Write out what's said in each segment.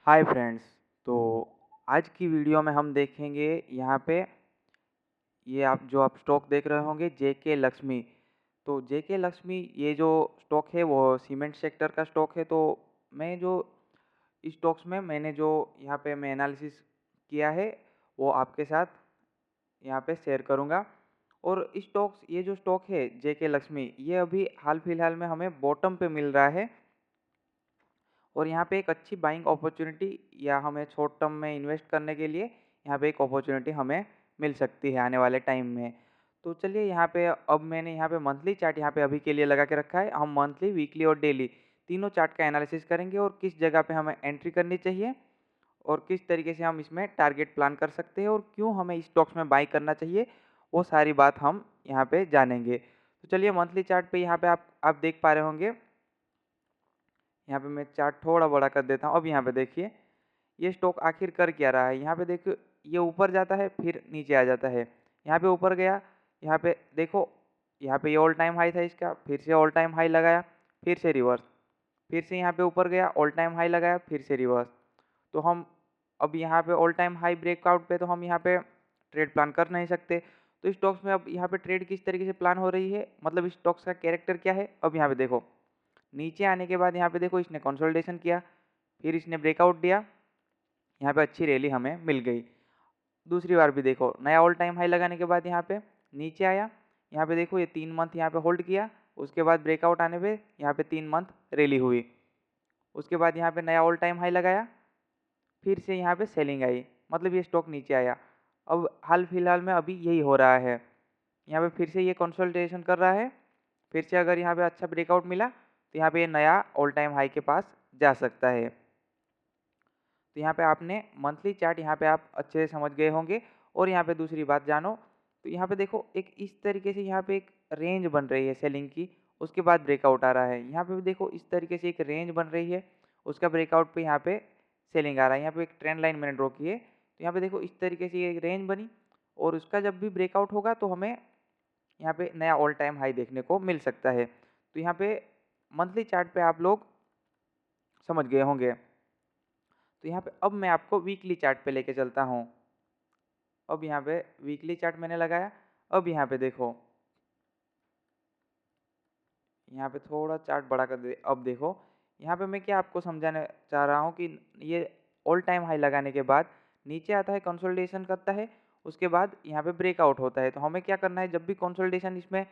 Hi friends. तो आज की वीडियो में हम देखेंगे यहाँ पे ये आप स्टॉक देख रहे होंगे जेके लक्ष्मी। तो जेके लक्ष्मी ये जो स्टॉक है वो सीमेंट सेक्टर का स्टॉक है। तो मैं जो इस स्टॉक्स में मैंने जो यहाँ पे मैं एनालिसिस किया है वो आपके साथ यहाँ पे शेयर करूँगा। और ये जो स्टॉक है जेके लक्ष्मी ये अभी हाल फिलहाल में हमें बॉटम पे मिल रहा है। और यहाँ पे एक अच्छी बाइंग अपॉर्चुनिटी या हमें शॉर्ट टर्म में इन्वेस्ट करने के लिए यहाँ पे एक अपॉर्चुनिटी हमें मिल सकती है आने वाले टाइम में। तो चलिए यहाँ पे अब मैंने यहाँ पे मंथली चार्ट यहाँ पे अभी के लिए लगा के रखा है। हम मंथली, वीकली और डेली तीनों चार्ट का एनालिसिस करेंगे और किस जगह पे हमें एंट्री करनी चाहिए और किस तरीके से हम इसमें टारगेट प्लान कर सकते हैं और क्यों हमें इस स्टॉक्स में बाई करना चाहिए, वो सारी बात हम यहाँ पे जानेंगे। तो चलिए मंथली चार्ट पे यहाँ पे आप देख पा रहे होंगे। यहाँ पे मैं चार्ट थोड़ा बड़ा कर देता हूँ। अब यहाँ पे देखिए ये स्टॉक आखिर कर क्या रहा है। यहाँ पे देखो ये ऊपर जाता है फिर नीचे आ जाता है। यहाँ पे ऊपर गया, यहाँ पे देखो यहाँ पे ये ऑल टाइम हाई था इसका, फिर से ऑल टाइम हाई लगाया, फिर से रिवर्स, फिर से यहाँ पे ऊपर गया, ऑल टाइम हाई लगाया, फिर से रिवर्स। तो हम अब यहाँ पे ऑल टाइम हाई ब्रेकआउट पे तो हम यहाँ पे ट्रेड प्लान कर नहीं सकते। तो स्टॉक्स में अब यहाँ पे ट्रेड किस तरीके से प्लान हो रही है, मतलब स्टॉक्स का कैरेक्टर क्या है। अब यहाँ पे देखो नीचे आने के बाद यहाँ पे देखो इसने कंसोलिडेशन किया, फिर इसने ब्रेकआउट दिया, यहाँ पे अच्छी रैली हमें मिल गई। दूसरी बार भी देखो नया ऑल टाइम हाई लगाने के बाद यहाँ पे नीचे आया, यहाँ पे देखो ये 3 मंथ यहाँ पे होल्ड किया, उसके बाद ब्रेकआउट आने पे यहाँ पे 3 मंथ रैली हुई। उसके बाद यहाँ पे नया ऑल टाइम हाई लगाया, फिर से यहाँ पे सेलिंग आई, मतलब ये स्टॉक नीचे आया। अब हाल फिलहाल में अभी यही हो रहा है, यहाँ पे फिर से ये कंसोलिडेशन कर रहा है। फिर से अगर यहाँ पे अच्छा ब्रेकआउट मिला तो यहाँ पे ये नया ऑल टाइम हाई के पास जा सकता है। तो यहाँ पे आपने मंथली चार्ट यहाँ पे आप अच्छे से समझ गए होंगे। और यहाँ पे दूसरी बात जानो, तो यहाँ पे देखो एक इस तरीके से यहाँ पे एक रेंज बन रही है सेलिंग की, उसके बाद ब्रेकआउट आ रहा है। यहाँ पे भी देखो इस तरीके से एक रेंज बन रही है, उसका ब्रेकआउट पे यहाँ पे सेलिंग आ रहा है। यहाँ पे एक ट्रेंड लाइन मैंने ड्रॉ की है, तो यहाँ पे देखो इस तरीके से एक रेंज बनी और उसका जब भी ब्रेकआउट होगा तो हमें यहाँ पे नया ऑल टाइम हाई देखने को मिल सकता है। तो यहाँ पे मंथली चार्ट पे आप लोग समझ गए होंगे। तो यहाँ पे अब मैं आपको वीकली चार्ट पे लेके चलता हूँ। अब यहाँ पे वीकली चार्ट मैंने लगाया। अब यहाँ पे देखो, यहाँ पे थोड़ा चार्ट बड़ा कर दे। अब देखो यहाँ पे मैं क्या आपको समझाने चाह रहा हूँ कि ये ऑल टाइम हाई लगाने के बाद नीचे आता है, कंसोलिडेशन करता है, उसके बाद यहाँ पे ब्रेकआउट होता है। तो हमें क्या करना है, जब भी कंसोलिडेशन इसमें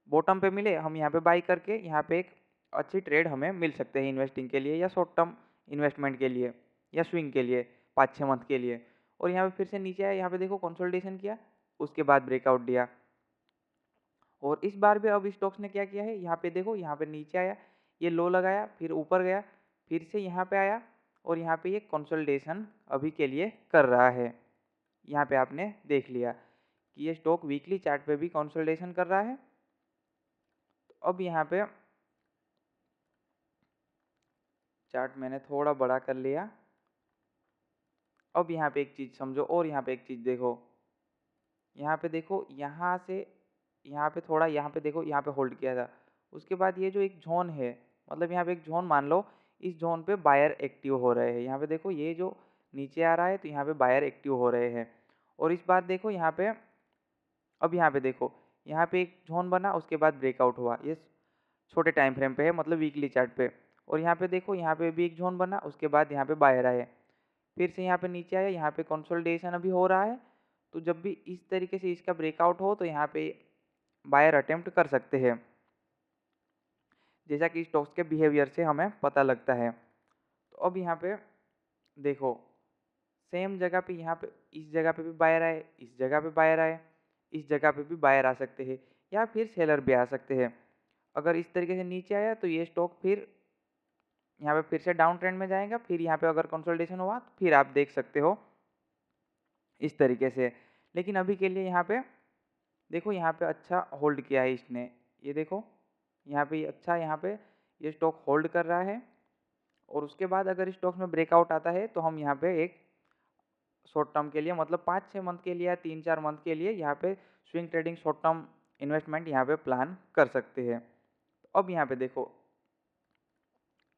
बॉटम पे मिले हम यहाँ पे बाई करके यहाँ पे एक अच्छी ट्रेड हमें मिल सकते हैं इन्वेस्टिंग के लिए या शॉर्ट टर्म इन्वेस्टमेंट के लिए या स्विंग के लिए 5-6 मंथ के लिए। और यहाँ पे फिर से नीचे आया, यहाँ पे देखो कंसोलिडेशन किया, उसके बाद ब्रेकआउट दिया। और इस बार भी अब स्टॉक्स ने क्या किया है, यहाँ पे देखो यहाँ पे नीचे आया, ये लो लगाया, फिर ऊपर गया, फिर से यहाँ पे आया और यहाँ पे ये कंसोलिडेशन अभी के लिए कर रहा है। यहाँ पे आपने देख लिया कि ये स्टॉक वीकली चार्ट पे भी कंसोलिडेशन कर रहा है। तो अब यहाँ पे चार्ट मैंने थोड़ा बड़ा कर लिया। अब यहाँ पे एक चीज़ समझो और यहाँ पे एक चीज़ देखो, यहाँ पे देखो यहाँ से यहाँ पे थोड़ा, यहाँ पे देखो यहाँ पे होल्ड किया था, उसके बाद ये जो एक जोन है, मतलब यहाँ पे एक जोन मान लो, इस जोन पे बायर एक्टिव हो रहे हैं। यहाँ पे देखो ये जो नीचे आ रहा है तो यहाँ पे बायर एक्टिव हो रहे हैं। और इस बार देखो यहाँ पे, अब यहाँ पे देखो यहाँ पे एक जोन बना, उसके बाद ब्रेकआउट हुआ। ये छोटे टाइम फ्रेम पे है, मतलब वीकली चार्ट पे। और यहाँ पे देखो यहाँ पे भी एक जोन बना, उसके बाद यहाँ पे बायर आए, फिर से यहाँ पे नीचे आया, यहाँ पे कंसोलिडेशन अभी हो रहा है। तो जब भी इस तरीके से इसका ब्रेकआउट हो तो यहाँ पे बायर अटेम्प्ट कर सकते हैं, जैसा कि स्टॉक्स के बिहेवियर से हमें पता लगता है। तो अब यहाँ पे देखो सेम जगह पे, यहाँ पे इस जगह पे भी बायर आए, इस जगह पे बायर आए, इस जगह पे भी बायर आ सकते हैं या फिर सेलर भी आ सकते हैं। अगर इस तरीके से नीचे आया तो ये स्टॉक फिर यहाँ पे फिर से डाउन ट्रेंड में जाएगा। फिर यहाँ पे अगर कंसोलिडेशन हुआ तो फिर आप देख सकते हो इस तरीके से। लेकिन अभी के लिए यहाँ पे देखो, यहाँ पे अच्छा होल्ड किया है इसने, ये देखो यहाँ पे अच्छा, यहाँ पे ये स्टॉक होल्ड कर रहा है। और उसके बाद अगर स्टॉक्स में ब्रेकआउट आता है तो हम यहाँ पे एक शॉर्ट टर्म के लिए, मतलब 5-6 मंथ के लिए या 3-4 मंथ के लिए यहाँ पे swing trading short term investment यहाँ पे प्लान कर सकते हैं। अब यहाँ पे देखो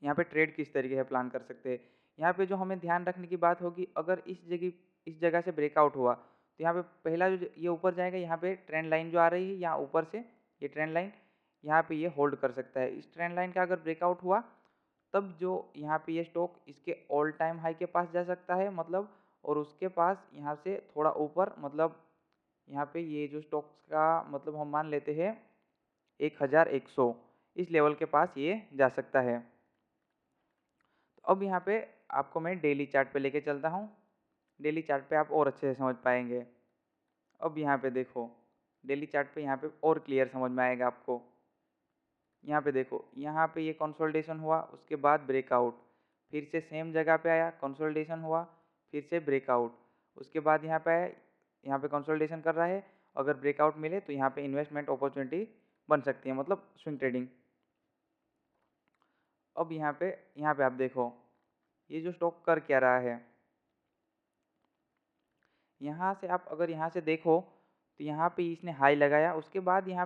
यहाँ पे ट्रेड किस तरीके से प्लान कर सकते हैं। यहाँ पे जो हमें ध्यान रखने की बात होगी, अगर इस जगह से ब्रेकआउट हुआ तो यहाँ पे पहला जो ये ऊपर जाएगा, यहाँ पे ट्रेंड लाइन जो आ रही है यहाँ ऊपर से, ये ट्रेंड लाइन यहाँ पे ये होल्ड कर सकता है। इस ट्रेंड लाइन का अगर ब्रेकआउट हुआ तब जो यहाँ पे ये स्टॉक इसके ऑल टाइम हाई के पास जा सकता है, मतलब, और उसके पास यहाँ से थोड़ा ऊपर, मतलब यहाँ पे ये जो स्टॉक्स का मतलब हम मान लेते हैं 1100, इस लेवल के पास ये जा सकता है। तो अब यहाँ पे आपको मैं डेली चार्ट पे लेके चलता हूँ। डेली चार्ट पे आप और अच्छे से समझ पाएंगे। अब यहाँ पे देखो, डेली चार्ट पे यहाँ पे और क्लियर समझ में आएगा आपको। यहाँ पे देखो, यहाँ पे ये कंसोलिडेशन हुआ, उसके बाद ब्रेकआउट, फिर से सेम जगह पे आया, कंसोलिडेशन हुआ, फिर से ब्रेकआउट, उसके बाद यहाँ पे आया, यहाँ पे कंसोलिडेशन कर रहा है। अगर ब्रेकआउट मिले तो यहाँ पे इन्वेस्टमेंट अपॉर्चुनिटी बन सकती है, मतलब स्विंग ट्रेडिंग। अब यहाँ पे आप देखो, ये जो स्टॉक कर क्या रहा है, यहाँ से आप अगर यहाँ से देखो तो यहाँ पे इसने हाई लगाया, उसके बाद यहाँ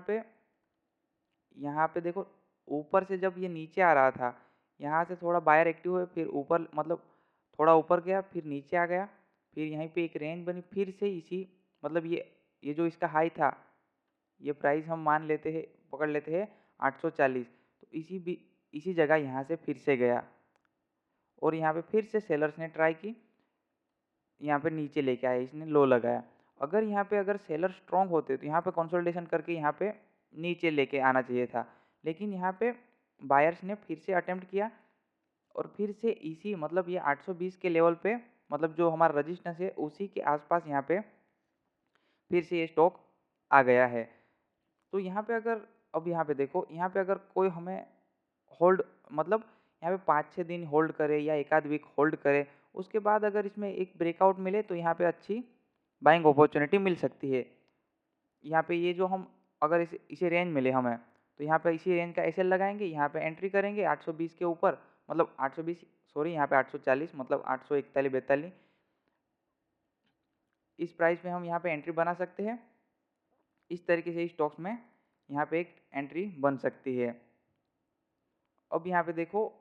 पे देखो ऊपर से जब ये नीचे आ रहा था, यहाँ से थोड़ा बायर एक्टिव हुए, फिर ऊपर मतलब थोड़ा ऊपर गया, फिर नीचे आ गया, फिर यहीं पे एक रेंज बनी, फिर से इसी मतलब ये जो इसका हाई था, ये प्राइस हम मान लेते हैं, पकड़ लेते हैं 840, तो इसी जगह यहाँ से फिर से गया और यहाँ पे फिर से सेलर्स ने ट्राई की, यहाँ पे नीचे लेके आया, इसने लो लगाया। अगर सेलर स्ट्रांग होते तो यहाँ पे कंसोलिडेशन करके यहाँ पे नीचे लेके आना चाहिए था, लेकिन यहाँ पे बायर्स ने फिर से अटेम्प्ट किया और फिर से इसी मतलब ये 820 के लेवल पे, मतलब जो हमारा रजिस्टेंस है उसी के आसपास यहाँ पे फिर से ये स्टॉक आ गया है। तो यहाँ पे अगर अब यहाँ पे देखो, यहाँ पे अगर कोई हमें होल्ड मतलब यहाँ पे 5-6 दिन होल्ड करे या एक आध वीक होल्ड करे, उसके बाद अगर इसमें एक ब्रेकआउट मिले तो यहाँ पे अच्छी बाइंग अपॉर्चुनिटी मिल सकती है। यहाँ पे ये जो हम अगर इसे रेंज मिले हमें, तो यहाँ पे इसी रेंज का एसएल लगाएंगे, यहाँ पे एंट्री करेंगे 820 के ऊपर, मतलब 820 सॉरी यहाँ पे 840 मतलब 841-42 इस प्राइस में हम यहाँ पे एंट्री बना सकते हैं। इस तरीके से स्टॉक्स में यहाँ पे एक एंट्री बन सकती है। अब यहाँ पे देखो,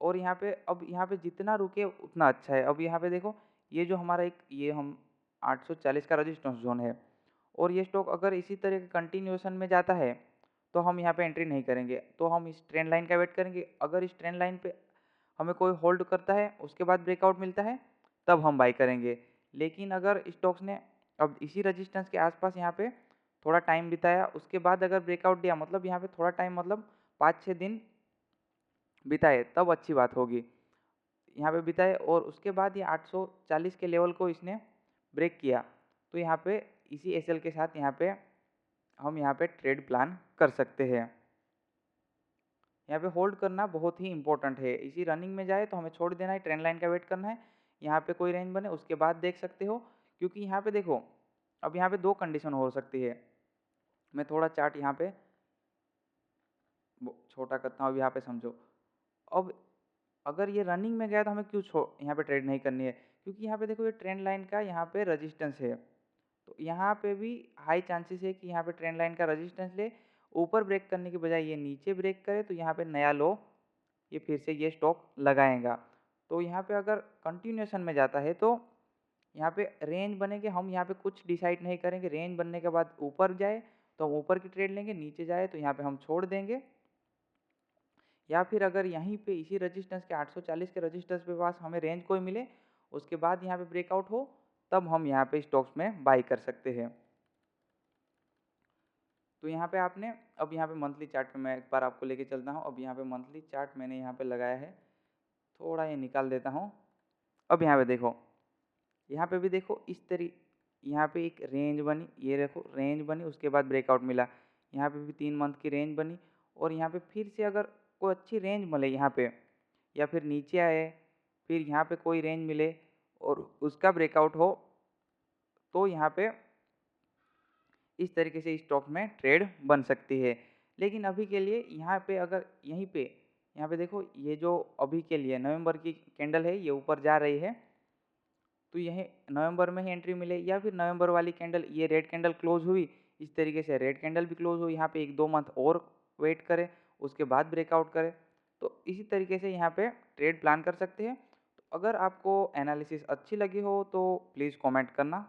और यहाँ पे जितना रुके उतना अच्छा है। अब यहाँ पे देखो, ये जो हमारा ये हम 840 का रजिस्टेंस जोन है, और ये स्टॉक अगर इसी तरह के कंटिन्यूएशन में जाता है तो हम यहाँ पे एंट्री नहीं करेंगे, तो हम इस ट्रेंड लाइन का वेट करेंगे। अगर इस ट्रेंड लाइन पे हमें कोई होल्ड करता है, उसके बाद ब्रेकआउट मिलता है, तब हम बाई करेंगे। लेकिन अगर स्टॉक्स ने अब इसी रजिस्टेंस के आसपास यहाँ पे थोड़ा टाइम बिताया, उसके बाद अगर ब्रेकआउट दिया, मतलब यहाँ पे थोड़ा टाइम मतलब 5-6 दिन बिताए, तब अच्छी बात होगी। यहाँ पे बिताए और उसके बाद ये 840 के लेवल को इसने ब्रेक किया, तो यहाँ पे इसी एसएल के साथ हम यहाँ पे ट्रेड प्लान कर सकते हैं। यहाँ पे होल्ड करना बहुत ही इंपॉर्टेंट है। इसी रनिंग में जाए तो हमें छोड़ देना है, ट्रेंड लाइन का वेट करना है, यहाँ पे कोई रेंज बने उसके बाद देख सकते हो। क्योंकि यहाँ पे देखो, अब यहाँ पे दो कंडीशन हो सकती है। मैं थोड़ा चार्ट यहाँ पे छोटा करता हूँ, अब यहाँ पे समझो। अब अगर ये रनिंग में गया तो हमें क्यों यहाँ पे ट्रेड नहीं करनी है, क्योंकि यहाँ पे देखो ये ट्रेंड लाइन का यहाँ पे रजिस्टेंस है, तो यहाँ पे भी हाई चांसेस है कि यहाँ पे ट्रेंड लाइन का रजिस्टेंस ले, ऊपर ब्रेक करने के बजाय ये नीचे ब्रेक करे, तो यहाँ पे नया लो ये फिर से ये स्टॉक लगाएगा। तो यहाँ पे अगर कंटिन्यूएशन में जाता है तो यहाँ पे रेंज बनेंगे, हम यहाँ पे कुछ डिसाइड नहीं करेंगे। रेंज बनने के बाद ऊपर जाए तो हम ऊपर की ट्रेड लेंगे, नीचे जाए तो यहाँ पे हम छोड़ देंगे। या फिर अगर यहीं पे इसी रजिस्टेंस के 840 के रजिस्टेंस पे पास हमें रेंज कोई मिले, उसके बाद यहाँ पे ब्रेकआउट हो, तब हम यहाँ पे स्टॉक्स में बाई कर सकते हैं। तो यहाँ पे अब यहाँ पे मंथली चार्ट पे मैं एक बार आपको लेके चलता हूँ। अब यहाँ पे मंथली चार्ट मैंने यहाँ पे लगाया है, थोड़ा ये निकाल देता हूँ। अब यहाँ पे देखो, यहाँ पे भी देखो यहाँ पे एक रेंज बनी, ये देखो रेंज बनी, उसके बाद ब्रेकआउट मिला। यहाँ पे भी 3 मंथ की रेंज बनी, और यहाँ पे फिर से अगर कोई अच्छी रेंज मिले यहाँ पे, या फिर नीचे आए, फिर यहाँ पे कोई रेंज मिले और उसका ब्रेकआउट हो, तो यहाँ पे इस तरीके से स्टॉक में ट्रेड बन सकती है। लेकिन अभी के लिए यहाँ पे अगर यहाँ पे देखो, ये जो अभी के लिए नवंबर की कैंडल है, ये ऊपर जा रही है, तो यह नवंबर में ही एंट्री मिले, या फिर नवंबर वाली कैंडल, ये रेड कैंडल क्लोज हुई, इस तरीके से रेड कैंडल भी क्लोज हुई, यहाँ पे 1-2 मंथ और वेट करें, उसके बाद ब्रेकआउट करें, तो इसी तरीके से यहाँ पे ट्रेड प्लान कर सकते हैं। अगर आपको एनालिसिस अच्छी लगी हो तो प्लीज़ कमेंट करना।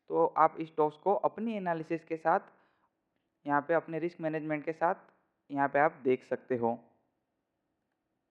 तो आप इस स्टॉक्स को अपनी एनालिसिस के साथ यहाँ पे अपने रिस्क मैनेजमेंट के साथ यहाँ पे आप देख सकते हो।